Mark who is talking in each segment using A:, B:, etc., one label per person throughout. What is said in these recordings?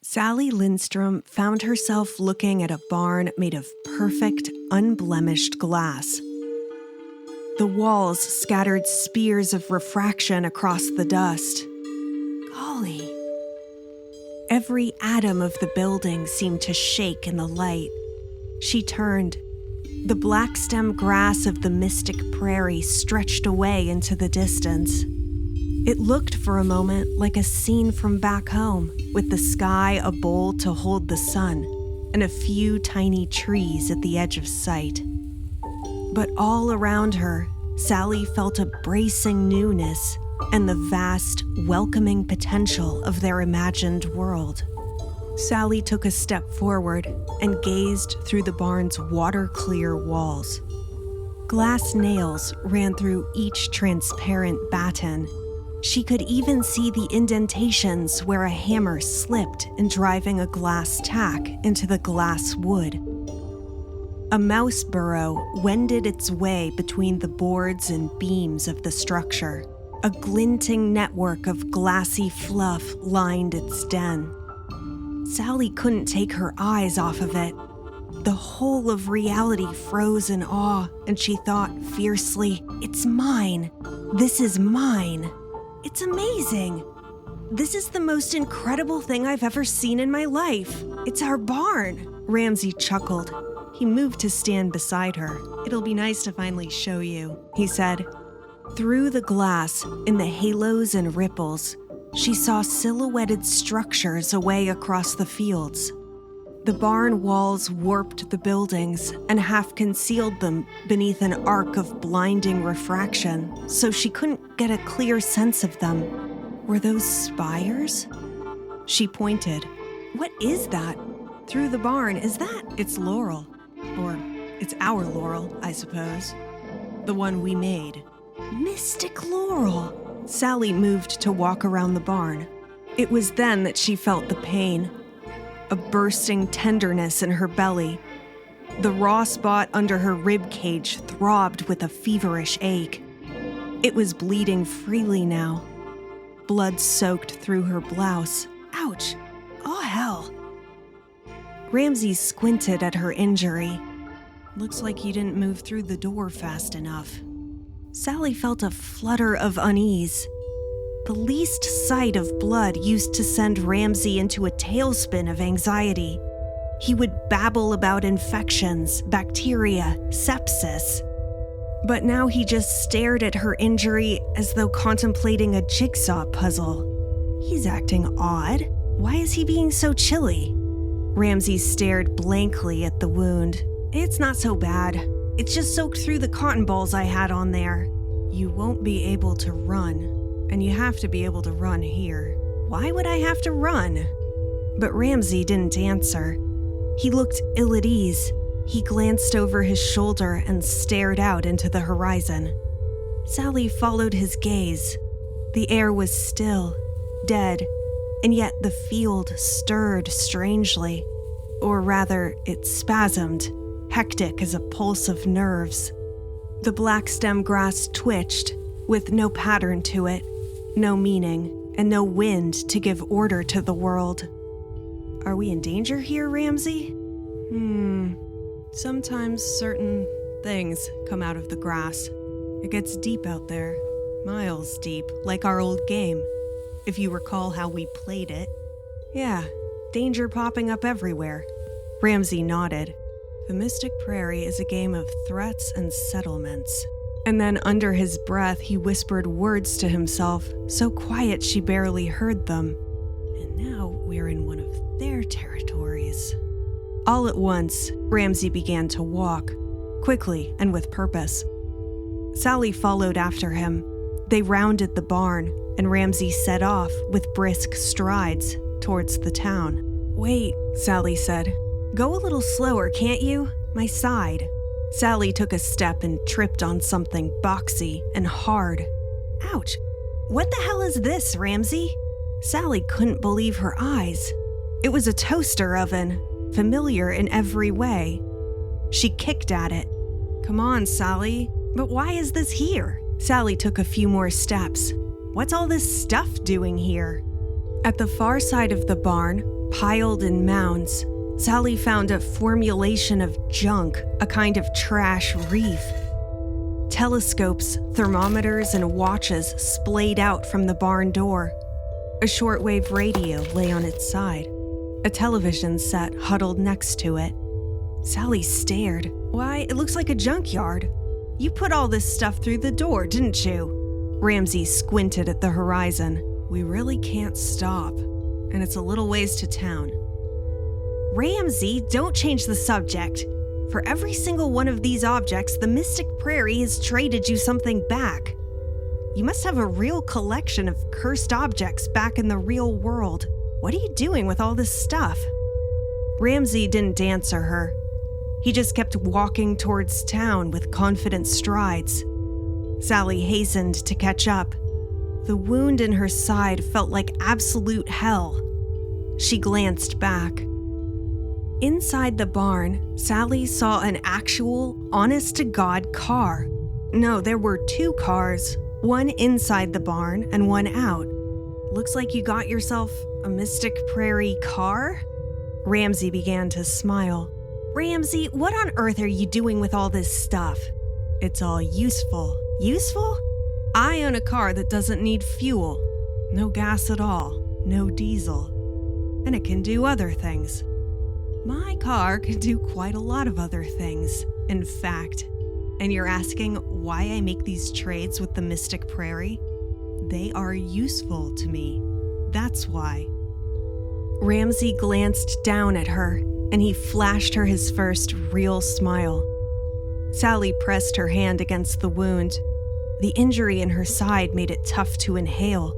A: Sallie Lindstrom found herself looking at a barn made of perfect, unblemished glass. The walls scattered spears of refraction across the dust. Golly. Every atom of the building seemed to shake in the light. She turned. The black stem grass of the Mystic Prairie stretched away into the distance. It looked for a moment like a scene from back home, with the sky a bowl to hold the sun, and a few tiny trees at the edge of sight. But all around her, Sallie felt a bracing newness and the vast, welcoming potential of their imagined world. Sallie took a step forward and gazed through the barn's water-clear walls. Glass nails ran through each transparent batten. She could even see the indentations where a hammer slipped in driving a glass tack into the glass wood. A mouse burrow wended its way between the boards and beams of the structure. A glinting network of glassy fluff lined its den. Sallie couldn't take her eyes off of it. The whole of reality froze in awe, and she thought fiercely, "It's mine. This is mine. It's amazing. This is the most incredible thing I've ever seen in my life. It's our barn." Ramsey chuckled. He moved to stand beside her. "It'll be nice to finally show you," he said. Through the glass, in the halos and ripples, she saw silhouetted structures away across the fields. The barn walls warped the buildings and half concealed them beneath an arc of blinding refraction, so she couldn't get a clear sense of them. Were those spires? She pointed. "What is that? Through the barn, is that?" "It's Laurel. Or, it's our Laurel, I suppose. The one we made." Mystic Laurel! Sallie moved to walk around the barn. It was then that she felt the pain. A bursting tenderness in her belly. The raw spot under her rib cage throbbed with a feverish ache. It was bleeding freely now. Blood soaked through her blouse. Ouch! Oh, hell! Ramsey squinted at her injury. "Looks like you didn't move through the door fast enough." Sallie felt a flutter of unease. The least sight of blood used to send Ramsey into a tailspin of anxiety. He would babble about infections, bacteria, sepsis. But now he just stared at her injury as though contemplating a jigsaw puzzle. He's acting odd. Why is he being so chilly? Ramsey stared blankly at the wound. "It's not so bad. It's just soaked through the cotton balls I had on there." "You won't be able to run, and you have to be able to run here." "Why would I have to run?" But Ramsey didn't answer. He looked ill at ease. He glanced over his shoulder and stared out into the horizon. Sallie followed his gaze. The air was still, dead, and yet the field stirred strangely. Or rather, it spasmed, hectic as a pulse of nerves. The black stem grass twitched, with no pattern to it, no meaning, and no wind to give order to the world. "Are we in danger here, Ramsey?" Sometimes certain things come out of the grass. It gets deep out there, miles deep, like our old game, if you recall how we played it. "Yeah, danger popping up everywhere." Ramsey nodded. "The Mystic Prairie is a game of threats and settlements." And then under his breath, he whispered words to himself, so quiet she barely heard them. "And now we're in one of their territories." All at once, Ramsey began to walk, quickly and with purpose. Sallie followed after him. They rounded the barn, and Ramsey set off with brisk strides towards the town. "Wait," Sallie said. "Go a little slower, can't you? My side." Sallie took a step and tripped on something boxy and hard. Ouch! What the hell is this, Ramsey? Sallie couldn't believe her eyes. It was a toaster oven, familiar in every way. She kicked at it. "Come on, Sallie. But why is this here?" Sallie took a few more steps. "What's all this stuff doing here?" At the far side of the barn, Piled in mounds, Sallie found a formulation of junk, a kind of trash reef. Telescopes, thermometers, and watches splayed out from the barn door. A shortwave radio lay on its side. A television set huddled next to it. Sallie stared. "Why, it looks like a junkyard. You put all this stuff through the door, didn't you?" Ramsey squinted at the horizon. "We really can't stop, and it's a little ways to town." "Ramsey, don't change the subject. For every single one of these objects, the Mystic Prairie has traded you something back. You must have a real collection of cursed objects back in the real world. What are you doing with all this stuff?" Ramsey didn't answer her. He just kept walking towards town with confident strides. Sallie hastened to catch up. The wound in her side felt like absolute hell. She glanced back. Inside the barn, Sallie saw an actual, honest-to-God car. No, there were 2 cars, one inside the barn and one out. "Looks like you got yourself a Mystic Prairie car?" Ramsey began to smile. "Ramsey, what on earth are you doing with all this stuff?" "It's all useful." "Useful?" "I own a car that doesn't need fuel. No gas at all. No diesel. And it can do other things. My car can do quite a lot of other things, in fact. And you're asking why I make these trades with the Mystic Prairie? They are useful to me. That's why." Ramsey glanced down at her, and he flashed her his first real smile. Sallie pressed her hand against the wound. The injury in her side made it tough to inhale.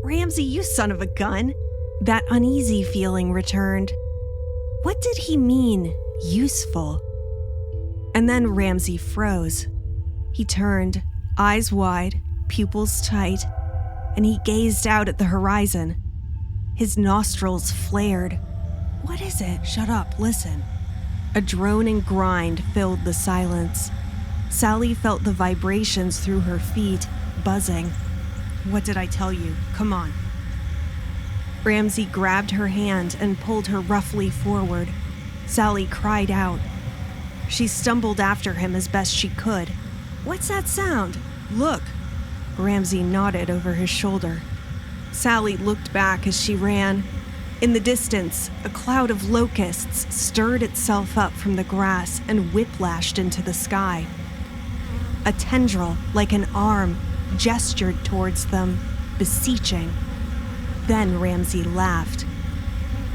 A: "Ramsey, you son of a gun!" That uneasy feeling returned. What did he mean, useful? And then Ramsey froze. He turned, eyes wide, pupils tight, and he gazed out at the horizon. His nostrils flared. "What is it? Shut up, listen." A droning grind filled the silence. Sallie felt the vibrations through her feet, buzzing. "What did I tell you? Come on." Ramsey grabbed her hand and pulled her roughly forward. Sallie cried out. She stumbled after him as best she could. "What's that sound? Look." Ramsey nodded over his shoulder. Sallie looked back as she ran. In the distance, a cloud of locusts stirred itself up from the grass and whiplashed into the sky. A tendril, like an arm, gestured towards them, beseeching. Then Ramsey laughed.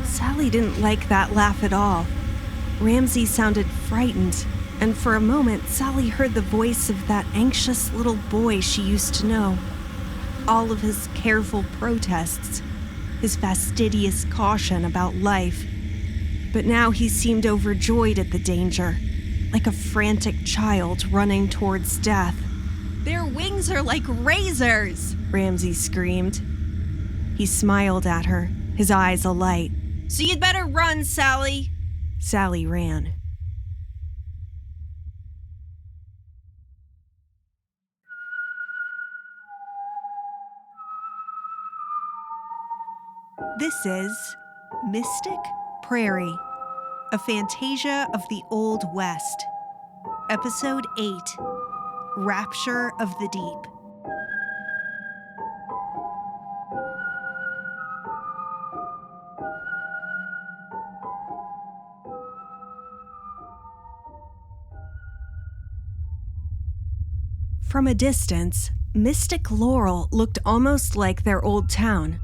A: Sallie didn't like that laugh at all. Ramsey sounded frightened, and for a moment Sallie heard the voice of that anxious little boy she used to know. All of his careful protests, his fastidious caution about life. But now he seemed overjoyed at the danger, like a frantic child running towards death. "Their wings are like razors!" Ramsey screamed. He smiled at her, his eyes alight. "So you'd better run, Sallie." Sallie ran. This is Mystic Prairie, a Fantasia of the Old West. Episode 8, Rapture of the Deep. From a distance, Mystic Laurel looked almost like their old town,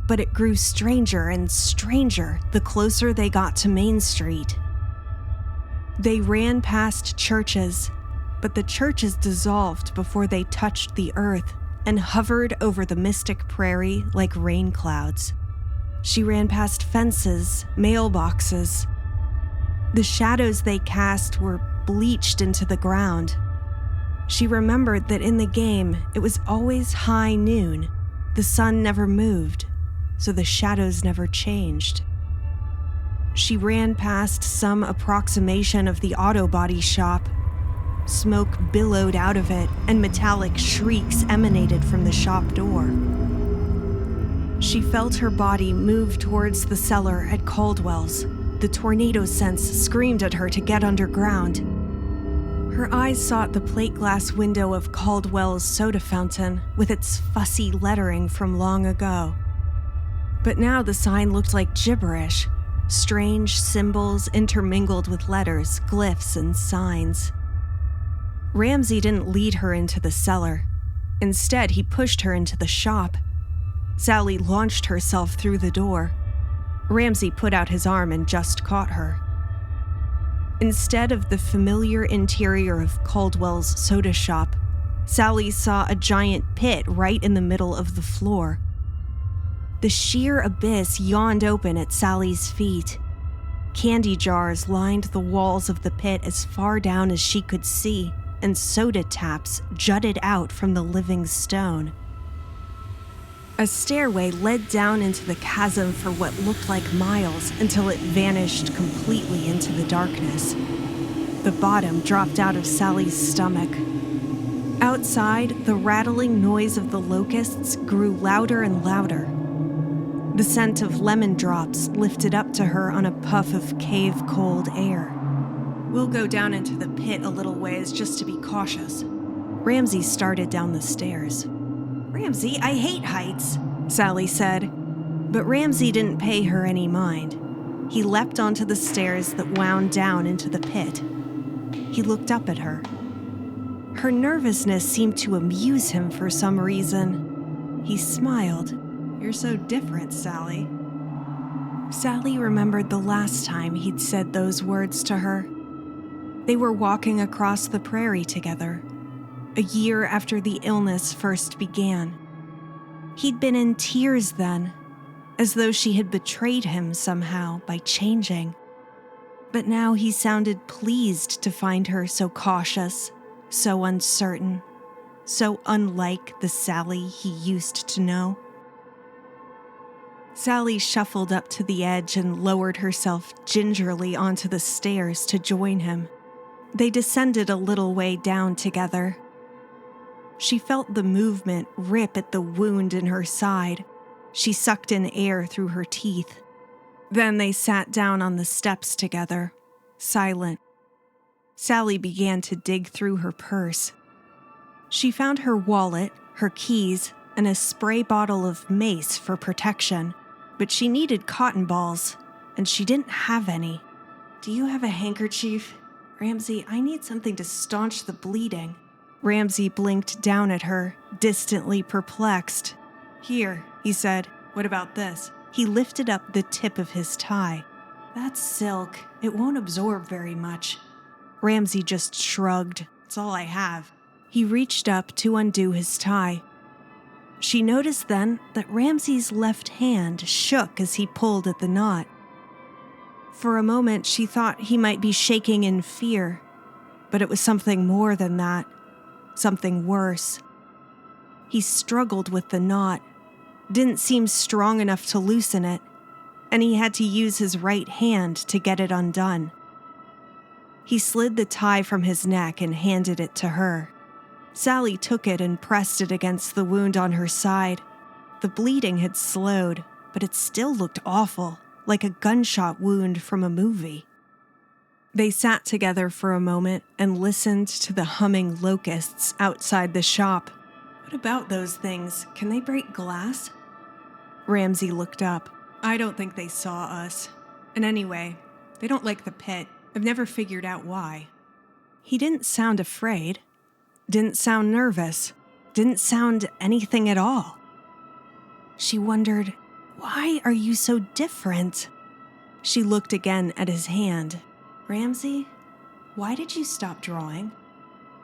A: but it grew stranger and stranger the closer they got to Main Street. They ran past churches, but the churches dissolved before they touched the earth and hovered over the Mystic Prairie like rain clouds. She ran past fences, mailboxes. The shadows they cast were bleached into the ground. She remembered that in the game, it was always high noon. The sun never moved, so the shadows never changed. She ran past some approximation of the auto body shop. Smoke billowed out of it, and metallic shrieks emanated from the shop door. She felt her body move towards the cellar at Caldwell's. The tornado sense screamed at her to get underground. Her eyes sought the plate glass window of Caldwell's soda fountain with its fussy lettering from long ago. But now the sign looked like gibberish, strange symbols intermingled with letters, glyphs, and signs. Ramsey didn't lead her into the cellar. Instead, he pushed her into the shop. Sallie launched herself through the door. Ramsey put out his arm and just caught her. Instead of the familiar interior of Caldwell's soda shop, Sallie saw a giant pit right in the middle of the floor. The sheer abyss yawned open at Sallie's feet. Candy jars lined the walls of the pit as far down as she could see, and soda taps jutted out from the living stone. A stairway led down into the chasm for what looked like miles until it vanished completely into the darkness. The bottom dropped out of Sallie's stomach. Outside, the rattling noise of the locusts grew louder and louder. The scent of lemon drops lifted up to her on a puff of cave-cold air. "We'll go down into the pit a little ways just to be cautious." Ramsey started down the stairs. "Ramsey, I hate heights," Sallie said. But Ramsey didn't pay her any mind. He leapt onto the stairs that wound down into the pit. He looked up at her. Her nervousness seemed to amuse him for some reason. He smiled. "You're so different, Sallie." Sallie remembered the last time he'd said those words to her. They were walking across the prairie together, a year after the illness first began. He'd been in tears then, as though she had betrayed him somehow by changing. But now he sounded pleased to find her so cautious, so uncertain, so unlike the Sallie he used to know. Sallie shuffled up to the edge and lowered herself gingerly onto the stairs to join him. They descended a little way down together. She felt the movement rip at the wound in her side. She sucked in air through her teeth. Then they sat down on the steps together, silent. Sallie began to dig through her purse. She found her wallet, her keys, and a spray bottle of mace for protection. But she needed cotton balls, and she didn't have any. "Do you have a handkerchief? Ramsey, I need something to staunch the bleeding." Ramsey blinked down at her, distantly perplexed. "Here," he said. "What about this?" He lifted up the tip of his tie. "That's silk. It won't absorb very much." Ramsey just shrugged. "It's all I have." He reached up to undo his tie. She noticed then that Ramsey's left hand shook as he pulled at the knot. For a moment, she thought he might be shaking in fear, but it was something more than that, something worse. He struggled with the knot, didn't seem strong enough to loosen it, and he had to use his right hand to get it undone. He slid the tie from his neck and handed it to her. Sallie took it and pressed it against the wound on her side. The bleeding had slowed, but it still looked awful, like a gunshot wound from a movie. They sat together for a moment and listened to the humming locusts outside the shop. "What about those things? Can they break glass?" Ramsey looked up. "I don't think they saw us. And anyway, they don't like the pit. I've never figured out why." He didn't sound afraid. Didn't sound nervous. Didn't sound anything at all. She wondered, "Why are you so different?" She looked again at his hand. "Ramsey, why did you stop drawing?"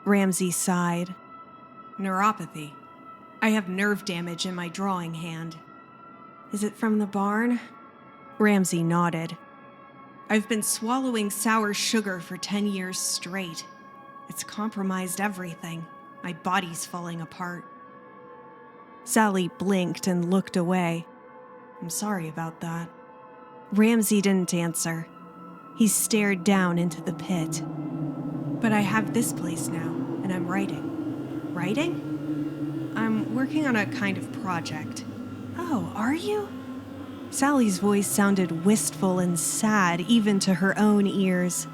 A: Ramsey sighed. "Neuropathy. I have nerve damage in my drawing hand." "Is it from the barn?" Ramsey nodded. "I've been swallowing sour sugar for 10 years straight. It's compromised everything. My body's falling apart." Sallie blinked and looked away. "I'm sorry about that." Ramsey didn't answer. He stared down into the pit. "But I have this place now, and I'm writing." "Writing?" "I'm working on a kind of project. "Oh, are you?" Sally's voice sounded wistful and sad even to her own ears.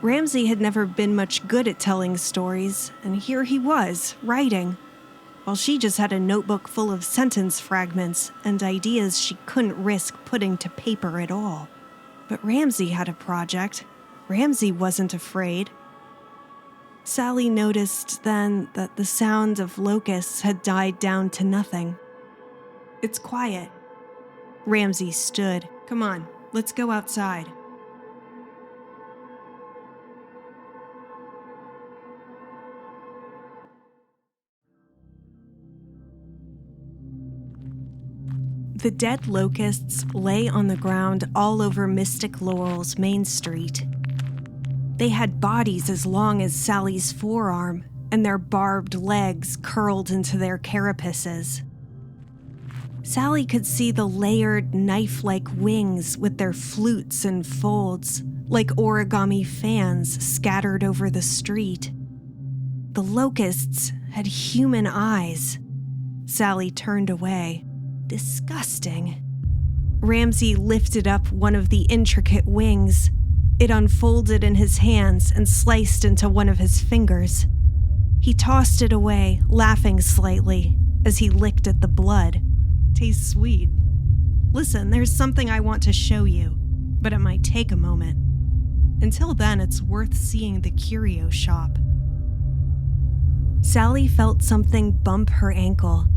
A: Ramsey had never been much good at telling stories, and here he was, writing, while she just had a notebook full of sentence fragments and ideas she couldn't risk putting to paper at all. But Ramsey had a project. Ramsey wasn't afraid. Sally noticed then that the sound of locusts had died down to nothing. "It's quiet." Ramsey stood. "Come on, let's go outside." The dead locusts lay on the ground all over Mystic Laurel's Main Street. They had bodies as long as Sally's forearm, and their barbed legs curled into their carapaces. Sally could see the layered knife-like wings with their flutes and folds, like origami fans scattered over the street. The locusts had human eyes. Sally turned away. Disgusting. Ramsey lifted up one of the intricate wings. It unfolded in his hands and sliced into one of his fingers. He tossed it away, laughing slightly, as he licked at the blood. "Tastes sweet. Listen, there's something I want to show you, but it might take a moment. Until then, it's worth seeing the curio shop." Sally felt something bump her ankle.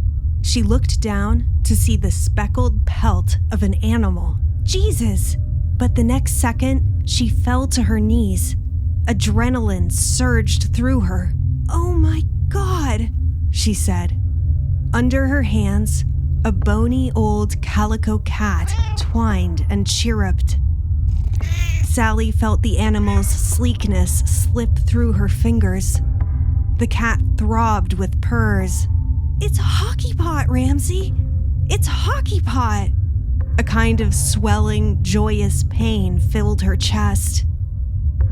A: She looked down to see the speckled pelt of an animal. Jesus! But the next second, she fell to her knees. Adrenaline surged through her. "Oh my God," she said. Under her hands, a bony old calico cat twined and chirruped. Sally felt the animal's sleekness slip through her fingers. The cat throbbed with purrs. "It's Hockey Pot, Ramsey! It's Hockey Pot!" A kind of swelling, joyous pain filled her chest.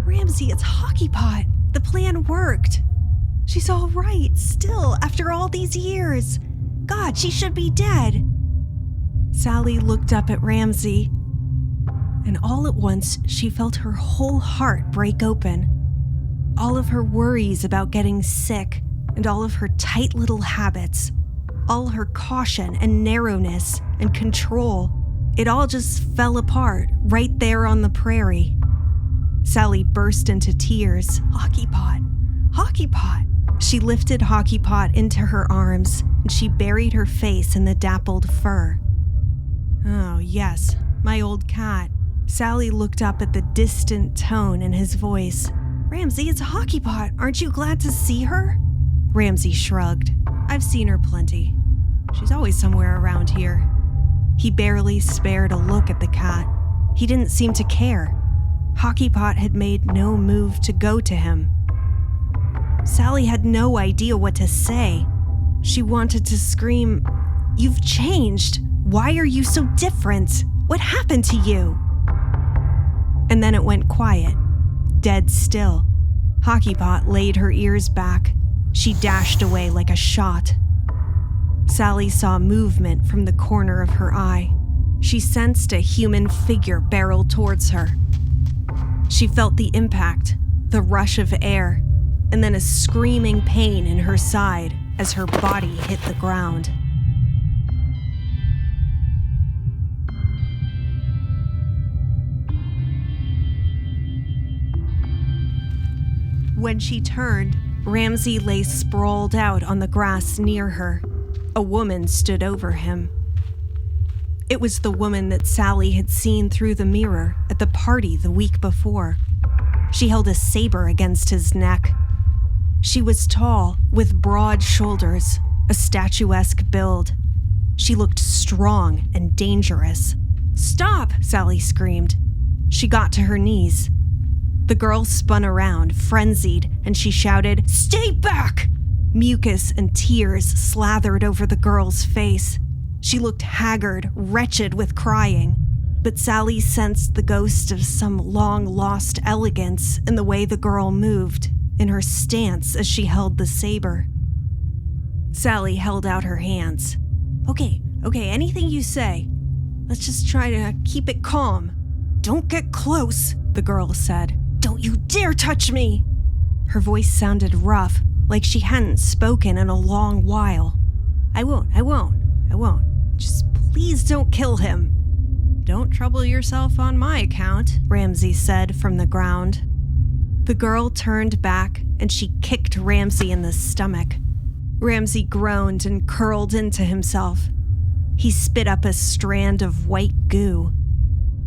A: "Ramsey, it's Hockey Pot! The plan worked! She's all right, still, after all these years! God, she should be dead!" Sally looked up at Ramsey, and all at once she felt her whole heart break open. All of her worries about getting sick, and all of her tight little habits, all her caution and narrowness and control, it all just fell apart right there on the prairie. Sally burst into tears. "Hockey Pot! Hockey Pot!" She lifted Hockey Pot into her arms, and she buried her face in the dappled fur. "Oh, yes, my old cat." Sally looked up at the distant tone in his voice. "Ramsey, it's Hockey Pot. Aren't you glad to see her?" Ramsey shrugged. "I've seen her plenty. She's always somewhere around here." He barely spared a look at the cat. He didn't seem to care. Hockey Pot had made no move to go to him. Sally had no idea what to say. She wanted to scream, "You've changed. Why are you so different? What happened to you?" And then it went quiet, dead still. Hockey Pot laid her ears back. She dashed away like a shot. Sally saw movement from the corner of her eye. She sensed a human figure barrel towards her. She felt the impact, the rush of air, and then a screaming pain in her side as her body hit the ground. When she turned, Ramsey lay sprawled out on the grass near her. A woman stood over him. It was the woman that Sally had seen through the mirror at the party the week before. She held a saber against his neck. She was tall, with broad shoulders, a statuesque build. She looked strong and dangerous. "Stop!" Sally screamed. She got to her knees. The girl spun around, frenzied, and she shouted, "Stay back!" Mucus and tears slathered over the girl's face. She looked haggard, wretched with crying, but Sally sensed the ghost of some long-lost elegance in the way the girl moved, in her stance as she held the saber. Sally held out her hands. Okay, Okay, anything you say. Let's just try to keep it calm. Don't get close, the girl said. Don't you dare touch me! Her voice sounded rough, like she hadn't spoken in a long while. I won't. Just please don't kill him. Don't trouble yourself on my account, Ramsey said from the ground. The girl turned back and she kicked Ramsey in the stomach. Ramsey groaned and curled into himself. He spit up a strand of white goo.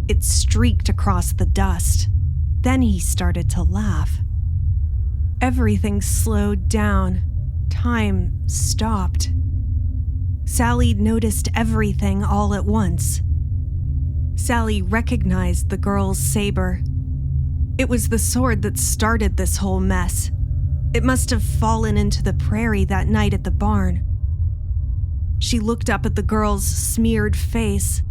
A: It streaked across the dust. Then he started to laugh. Everything slowed down. Time stopped. Sallie noticed everything all at once. Sallie recognized the girl's saber. It was the sword that started this whole mess. It must have fallen into the prairie that night at the barn. She looked up at the girl's smeared face.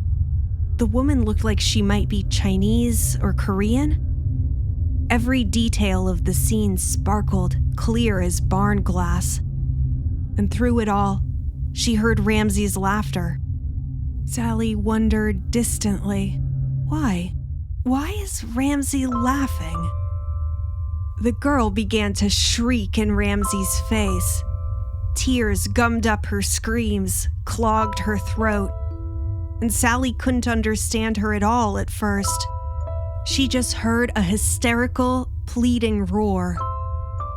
A: The woman looked like she might be Chinese or Korean. Every detail of the scene sparkled, clear as barn glass. And through it all, she heard Ramsey's laughter. Sallie wondered distantly, why? Why is Ramsey laughing? The girl began to shriek in Ramsey's face. Tears gummed up her screams, clogged her throat. And Sallie couldn't understand her at all at first. She just heard a hysterical, pleading roar.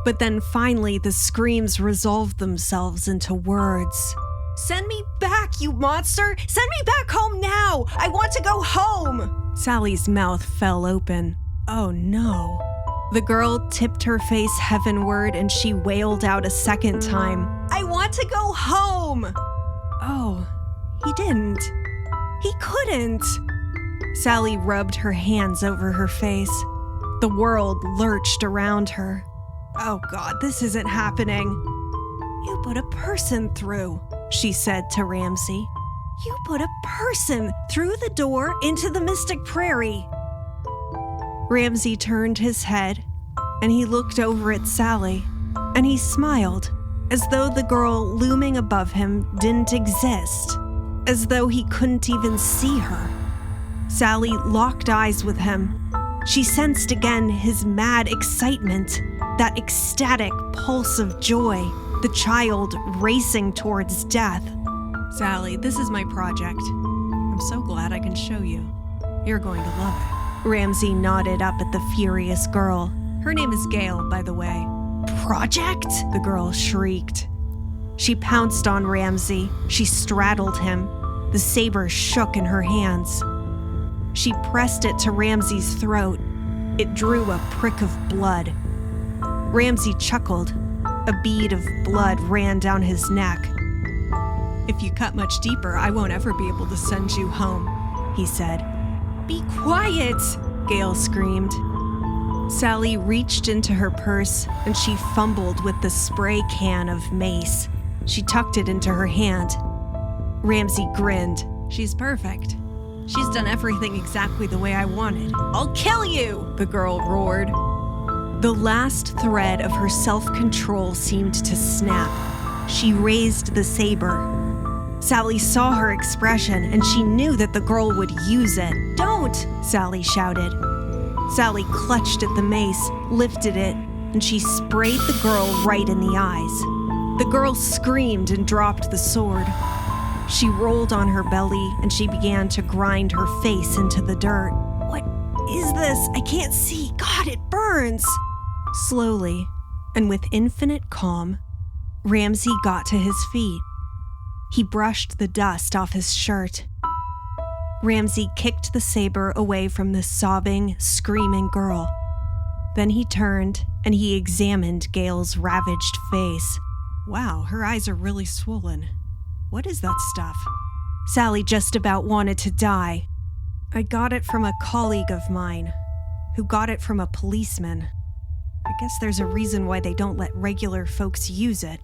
A: But then finally the screams resolved themselves into words. Send me back, you monster! Send me back home now! I want to go home! Sallie's mouth fell open. Oh no. The girl tipped her face heavenward and she wailed out a second time. I want to go home! Oh, he didn't. He couldn't. Sallie rubbed her hands over her face. The world lurched around her. Oh God, this isn't happening. You put a person through, she said to Ramsey. You put a person through the door into the Mystic Prairie. Ramsey turned his head, and he looked over at Sallie, and he smiled, as though the girl looming above him didn't exist, as though he couldn't even see her. Sallie locked eyes with him. She sensed again his mad excitement, that ecstatic pulse of joy, the child racing towards death. Sallie, this is my project. I'm so glad I can show you. You're going to love it. Ramsey nodded up at the furious girl. Her name is Gail, by the way. Project? The girl shrieked. She pounced on Ramsey. She straddled him. The saber shook in her hands. She pressed it to Ramsey's throat. It drew a prick of blood. Ramsey chuckled. A bead of blood ran down his neck. If you cut much deeper, I won't ever be able to send you home, he said. Be quiet, Gail screamed. Sallie reached into her purse and she fumbled with the spray can of mace. She tucked it into her hand. Ramsey grinned. She's perfect. She's done everything exactly the way I wanted. I'll kill you, the girl roared. The last thread of her self-control seemed to snap. She raised the saber. Sallie saw her expression and she knew that the girl would use it. Don't, Sallie shouted. Sallie clutched at the mace, lifted it, and she sprayed the girl right in the eyes. The girl screamed and dropped the sword. She rolled on her belly and she began to grind her face into the dirt. What is this? I can't see. God, it burns. Slowly, and with infinite calm, Ramsey got to his feet. He brushed the dust off his shirt. Ramsey kicked the saber away from the sobbing, screaming girl. Then he turned and he examined Gail's ravaged face. Wow, her eyes are really swollen. What is that stuff? Sallie just about wanted to die. I got it from a colleague of mine, who got it from a policeman. I guess there's a reason why they don't let regular folks use it.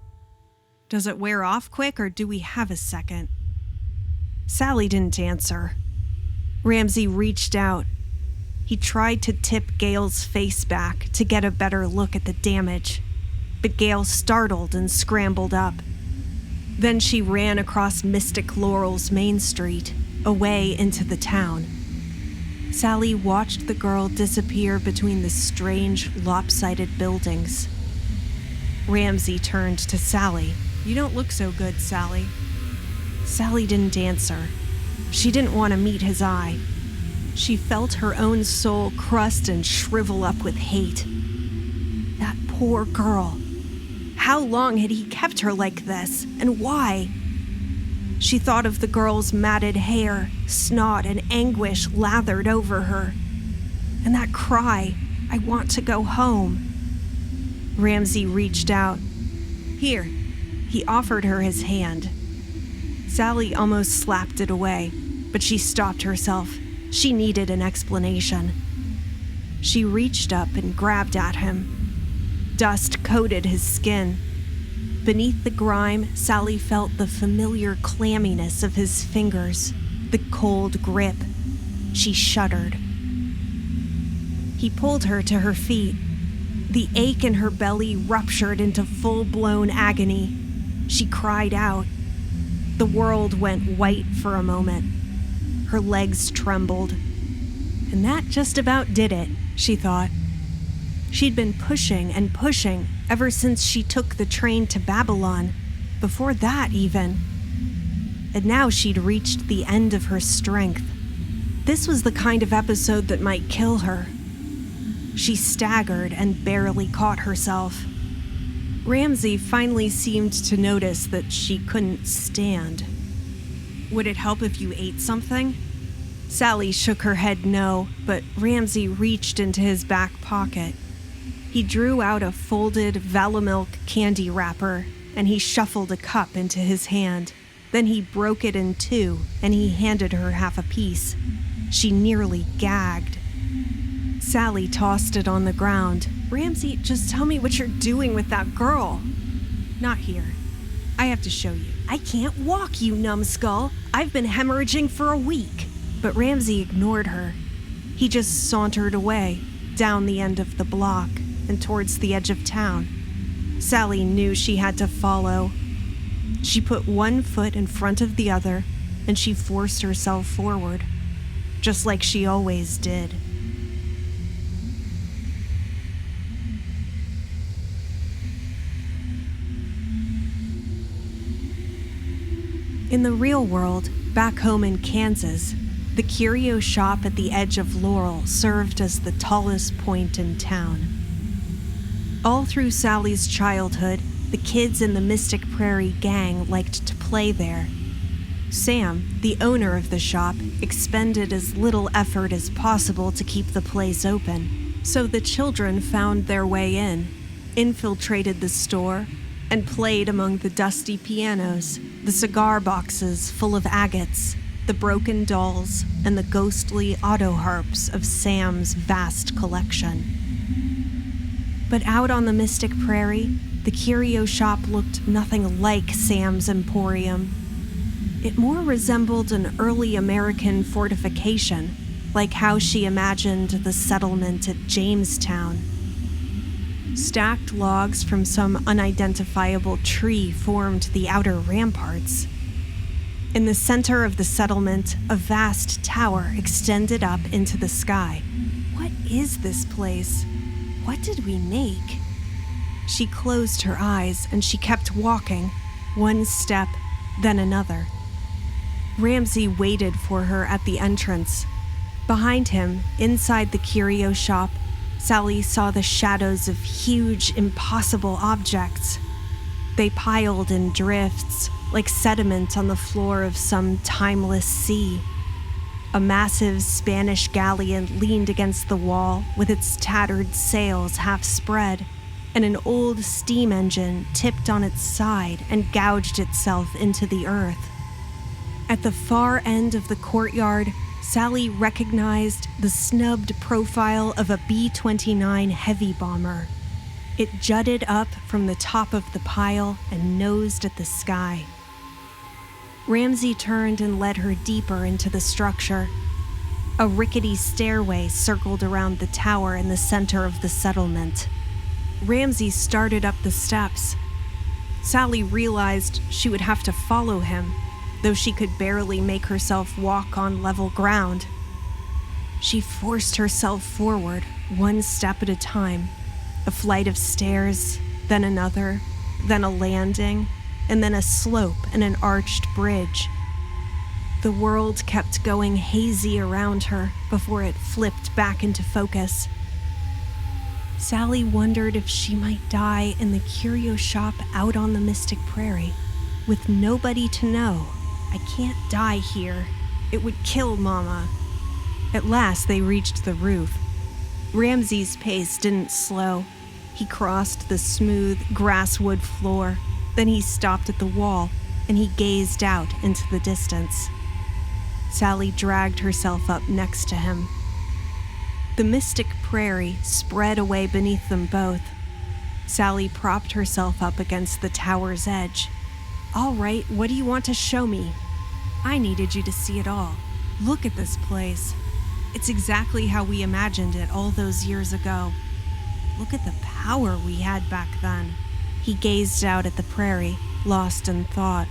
A: Does it wear off quick, or do we have a second? Sallie didn't answer. Ramsey reached out. He tried to tip Gail's face back to get a better look at the damage, but Gail startled and scrambled up. Then she ran across Mystic Laurel's main street, away into the town. Sallie watched the girl disappear between the strange, lopsided buildings. Ramsey turned to Sallie. "You don't look so good, Sallie." Sallie didn't answer. She didn't want to meet his eye. She felt her own soul crust and shrivel up with hate. That poor girl. How long had he kept her like this, and why? She thought of the girl's matted hair, snot, and anguish lathered over her. And that cry, "I want to go home." Ramsey reached out. "Here." He offered her his hand. Sallie almost slapped it away, but she stopped herself. She needed an explanation. She reached up and grabbed at him. Dust coated his skin. Beneath the grime, Sallie felt the familiar clamminess of his fingers, the cold grip. She shuddered. He pulled her to her feet. The ache in her belly ruptured into full-blown agony. She cried out. The world went white for a moment. Her legs trembled. And that just about did it, she thought. She'd been pushing and pushing ever since she took the train to Babylon, before that even. And now she'd reached the end of her strength. This was the kind of episode that might kill her. She staggered and barely caught herself. Ramsey finally seemed to notice that she couldn't stand. "Would it help if you ate something?" Sallie shook her head no, but Ramsey reached into his back pocket. He drew out a folded Valamilk candy wrapper, and he shuffled a cup into his hand. Then he broke it in two, and he handed her half a piece. She nearly gagged. Sallie tossed it on the ground. "Ramsey, just tell me what you're doing with that girl." "Not here. I have to show you." "I can't walk, you numbskull. I've been hemorrhaging for a week." But Ramsey ignored her. He just sauntered away, down the end of the block and towards the edge of town. Sallie knew she had to follow. She put one foot in front of the other, and she forced herself forward, just like she always did. In the real world, back home in Kansas, the curio shop at the edge of Laurel served as the tallest point in town. All through Sallie's childhood, the kids in the Mystic Prairie gang liked to play there. Sam, the owner of the shop, expended as little effort as possible to keep the place open, so the children found their way in, infiltrated the store, and played among the dusty pianos, the cigar boxes full of agates, the broken dolls, and the ghostly auto harps of Sam's vast collection. But out on the Mystic Prairie, the curio shop looked nothing like Sam's emporium. It more resembled an early American fortification, like how she imagined the settlement at Jamestown. Stacked logs from some unidentifiable tree formed the outer ramparts. In the center of the settlement, a vast tower extended up into the sky. What is this place? What did we make? She closed her eyes and she kept walking, one step, then another. Ramsey waited for her at the entrance. Behind him, inside the curio shop, Sallie saw the shadows of huge, impossible objects. They piled in drifts, like sediment on the floor of some timeless sea. A massive Spanish galleon leaned against the wall with its tattered sails half spread, and an old steam engine tipped on its side and gouged itself into the earth. At the far end of the courtyard, Sallie recognized the snubbed profile of a B-29 heavy bomber. It jutted up from the top of the pile and nosed at the sky. Ramsey turned and led her deeper into the structure. A rickety stairway circled around the tower in the center of the settlement. Ramsey started up the steps. Sallie realized she would have to follow him, though she could barely make herself walk on level ground. She forced herself forward, one step at a time. A flight of stairs, then another, then a landing, and then a slope and an arched bridge. The world kept going hazy around her before it flipped back into focus. Sallie wondered if she might die in the curio shop out on the Mystic Prairie, with nobody to know. I can't die here. It would kill Mama. At last, they reached the roof. Ramsey's pace didn't slow. He crossed the smooth grasswood floor. Then he stopped at the wall, and he gazed out into the distance. Sallie dragged herself up next to him. The Mystic Prairie spread away beneath them both. Sallie propped herself up against the tower's edge. "All right, what do you want to show me?" "I needed you to see it all. Look at this place. It's exactly how we imagined it all those years ago. Look at the power we had back then." He gazed out at the prairie, lost in thought.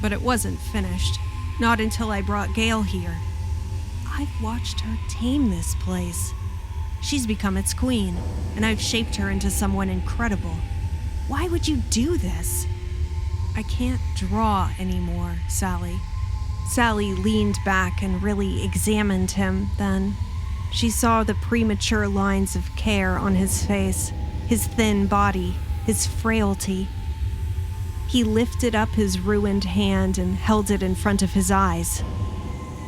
A: "But it wasn't finished. Not until I brought Gail here. I've watched her tame this place. She's become its queen, and I've shaped her into someone incredible. Why would you do this?" "I can't draw anymore, Sallie." Sallie leaned back and really examined him then. She saw the premature lines of care on his face, his thin body, his frailty. He lifted up his ruined hand and held it in front of his eyes.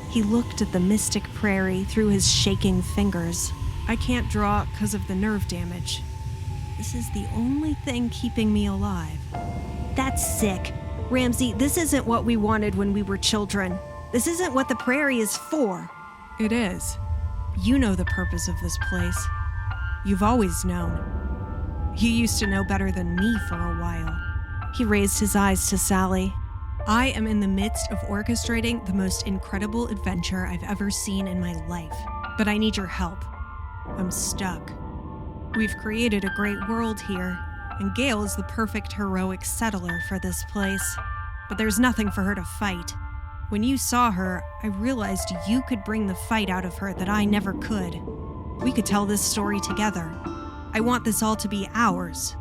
A: He looked at the Mystic Prairie through his shaking fingers. "I can't draw because of the nerve damage. This is the only thing keeping me alive." "That's sick. Ramsey, this isn't what we wanted when we were children. This isn't what the prairie is for." "It is. You know the purpose of this place. You've always known. You used to know better than me for a while." He raised his eyes to Sallie. "I am in the midst of orchestrating the most incredible adventure I've ever seen in my life, but I need your help. I'm stuck. We've created a great world here, and Gail is the perfect heroic settler for this place, but there's nothing for her to fight. When you saw her, I realized you could bring the fight out of her that I never could. We could tell this story together. I want this all to be ours."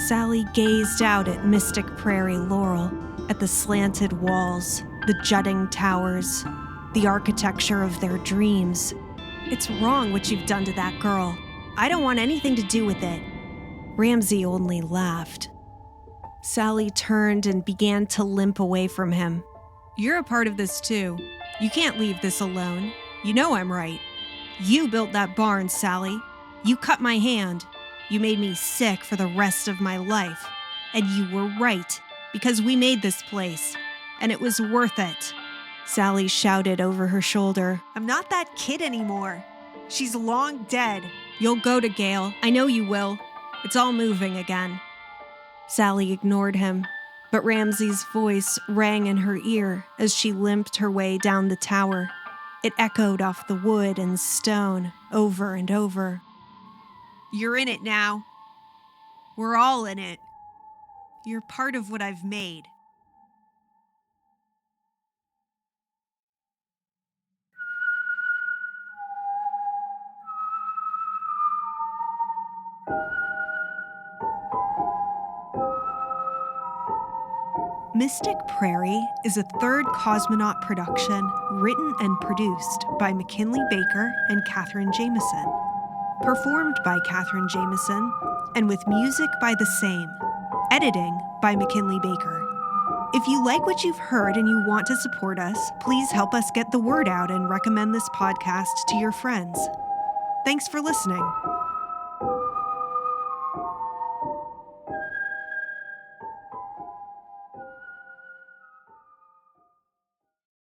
A: Sallie gazed out at Mystic Prairie Laurel, at the slanted walls, the jutting towers, the architecture of their dreams. "It's wrong what you've done to that girl. I don't want anything to do with it." Ramsey only laughed. Sallie turned and began to limp away from him. "You're a part of this too. You can't leave this alone. You know I'm right. You built that barn, Sallie. You cut my hand. You made me sick for the rest of my life. And you were right, because we made this place, and it was worth it." Sallie shouted over her shoulder, "I'm not that kid anymore. She's long dead. You'll go to Gail. I know you will. It's all moving again." Sallie ignored him, but Ramsey's voice rang in her ear as she limped her way down the tower. It echoed off the wood and stone over and over. "You're in it now. We're all in it. You're part of what I've made." Mystic Prairie is a third Cosmonaut production written and produced by McKinley Baker and Katherine Jameson. Performed by Katherine Jameson, and with music by the same. Editing by McKinley Baker. If you like what you've heard and you want to support us, please help us get the word out and recommend this podcast to your friends. Thanks for listening.